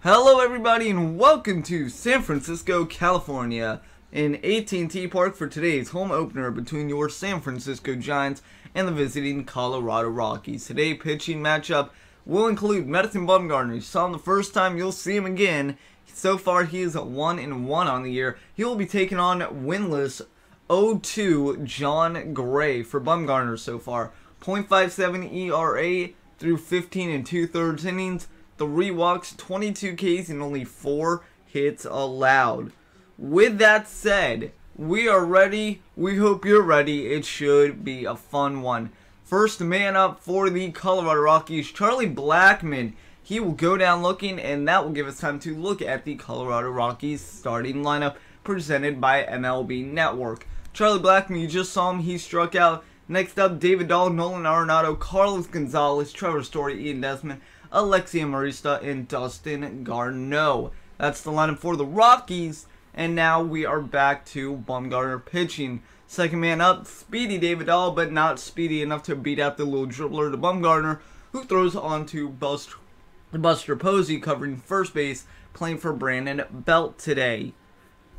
Hello everybody and welcome to San Francisco, California in AT&T Park for today's home opener between your San Francisco Giants and the visiting Colorado Rockies. Today's pitching matchup will include Madison Bumgarner. You saw him the first time, you'll see him again. So far he is 1-1 on the year. He will be taking on winless 0-2 John Gray for Bumgarner so far. .57 ERA through 15 2/3 innings. 3 walks, 22 Ks, and only 4 hits allowed. With that said, we are ready. We hope you're ready. It should be a fun one. First man up for the Colorado Rockies, Charlie Blackmon. He will go down looking, and that will give us time to look at the Colorado Rockies starting lineup presented by MLB Network. Charlie Blackmon, you just saw him. He struck out. Next up, David Dahl, Nolan Arenado, Carlos Gonzalez, Trevor Story, Ian Desmond, Alexia Marista, and Dustin Garneau. That's the lineup for the Rockies. And now we are back to Bumgarner pitching. Second man up, speedy David Dahl, but not speedy enough to beat out the little dribbler to Bumgarner, who throws on to Buster Posey, covering first base, playing for Brandon Belt today.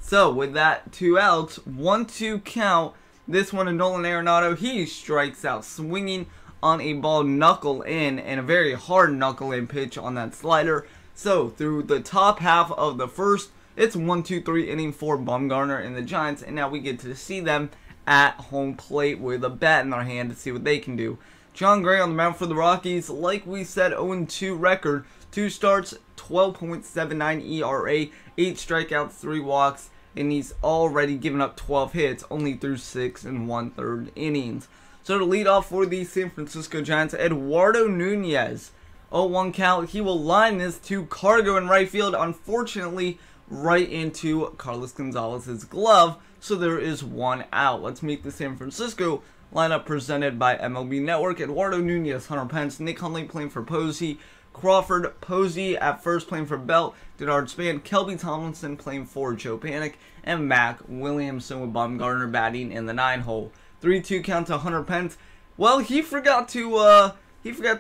So with that, 2 outs, 1-2 count. This one to Nolan Arenado. He strikes out swinging on a ball knuckle in, and a very hard knuckle in pitch on that slider. So through the top half of the first, it's 1-2-3 inning for Bumgarner and the Giants, and now we get to see them at home plate with a bat in their hand to see what they can do. John Gray on the mound for the Rockies. Like we said, 0-2 record, 2 starts, 12.79 ERA, 8 strikeouts, 3 walks, and he's already given up 12 hits, only through 6 1/3 innings. So to lead off for the San Francisco Giants, Eduardo Nunez. 0-1 count. He will line this to Cargo in right field. Unfortunately, right into Carlos Gonzalez's glove. So there is 1 out. Let's meet the San Francisco lineup presented by MLB Network. Eduardo Nunez, Hunter Pence, Nick Hundley playing for Posey, Crawford, Posey at first playing for Belt, Denard Span, Kelby Tomlinson playing for Joe Panik, and Mac Williamson with Bumgarner batting in the 9-hole. 3-2 count to Hunter Pence. Well, he forgot to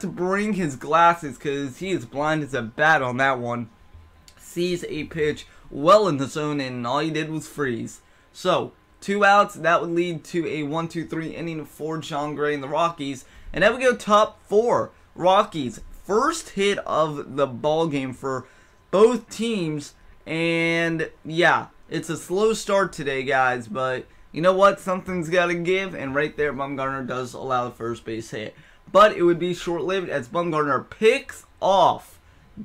bring his glasses because he is blind as a bat on that one. Sees a pitch well in the zone, and all he did was freeze. So 2 outs. That would lead to a 1-2-3 inning for John Gray and the Rockies. And now we go top 4. Rockies, first hit of the ball game for both teams, and yeah, it's a slow start today, guys, but you know what? Something's got to give, and right there, Bumgarner does allow the first base hit. But it would be short-lived as Bumgarner picks off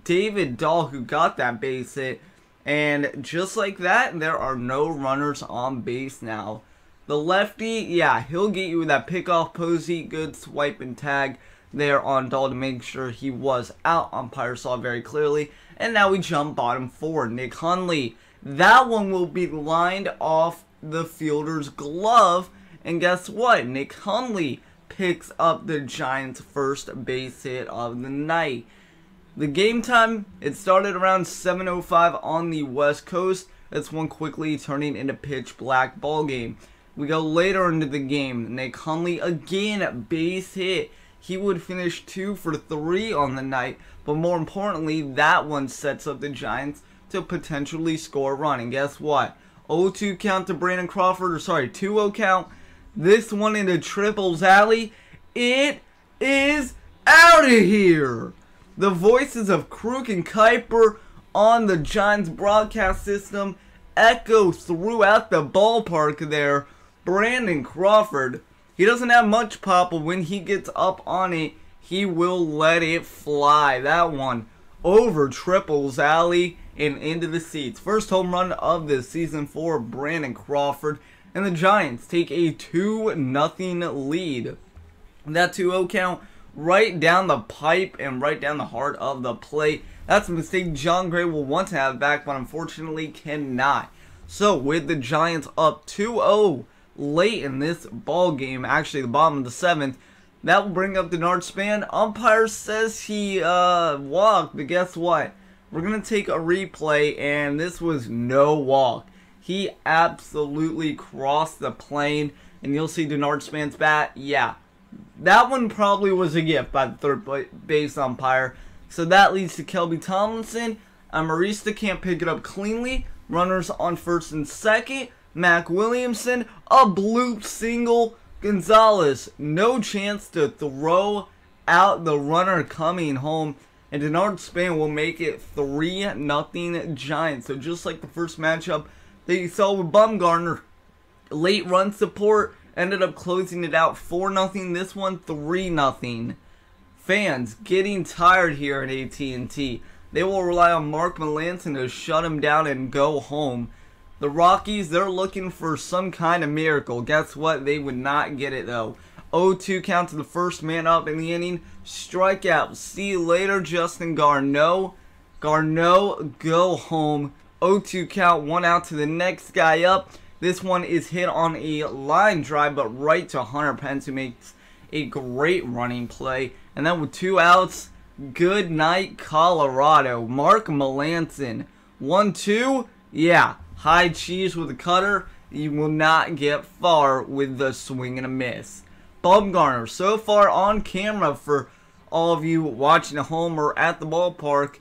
David Dahl, who got that base hit, and just like that, there are no runners on base now. The lefty, yeah, he'll get you with that pickoff. Posey, good swipe and tag there on Dahl to make sure he was out. Umpire saw very clearly. And now we jump bottom 4. Nick Hundley. That one will be lined off the fielder's glove. And guess what? Nick Hundley picks up the Giants' first base hit of the night. The game time, it started around 7:05 on the West Coast. That's one quickly turning into pitch black ball game. We go later into the game. Nick Hundley again, base hit. He would finish 2 for 3 on the night, but more importantly, that one sets up the Giants to potentially score a run. And guess what? 0-2 count to Brandon Crawford, or sorry, 2-0 count. This one into Triples Alley. It is out of here. The voices of Kruk and Kuiper on the Giants broadcast system echo throughout the ballpark there. Brandon Crawford, he doesn't have much pop, but when he gets up on it, he will let it fly. That one over Triples Alley and into the seats. First home run of the season for Brandon Crawford. And the Giants take a 2-0 lead. That 2-0 count right down the pipe and right down the heart of the plate. That's a mistake John Gray will want to have back, but unfortunately cannot. So with the Giants up 2-0 late in this ball game, actually the bottom of the 7th, that will bring up Denard Span. Umpire says he walked, but guess what? We're going to take a replay, and this was no walk. He absolutely crossed the plane, and you'll see Denard Span's bat. Yeah, that one probably was a gift by the third base umpire. So that leads to Kelby Tomlinson Amarista can't pick it up cleanly. Runners on first and second. Mac Williamson, a bloop single. Gonzalez, no chance to throw out the runner coming home. And Denard Span will make it 3-0 Giants. So just like the first matchup that you saw with Bumgarner, late run support ended up closing it out 4-0. This one 3-0. Fans getting tired here at AT&T. They will rely on Mark Melancon to shut him down and go home. The Rockies, they're looking for some kind of miracle. Guess what? They would not get it though. 0-2 count to the first man up in the inning. Strikeout. See you later, Justin Garneau. Garneau, go home. 0-2 count, 1 out to the next guy up. This one is hit on a line drive, but right to Hunter Pence, who makes a great running play. And then with 2 outs, good night, Colorado. Mark Melancon. 1-2. Yeah, high cheese with a cutter. You will not get far with the swing and a miss. Bumgarner, so far on camera for all of you watching at home or at the ballpark,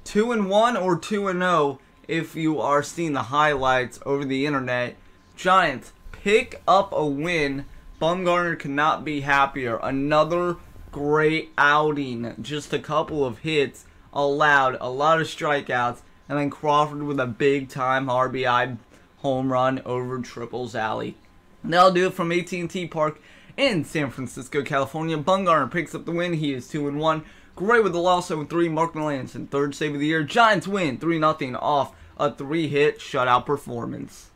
2-1 or 2-0 if you are seeing the highlights over the internet. Giants pick up a win. Bumgarner cannot be happier. Another great outing. Just a couple of hits allowed, a lot of strikeouts, and then Crawford with a big-time RBI home run over Triple's alley. That'll do it from AT&T Park in San Francisco, California. Bumgarner picks up the win. He is 2-1. Great with the loss 0-3. Mark Melancon, third save of the year. Giants win 3-0 off a 3-hit shutout performance.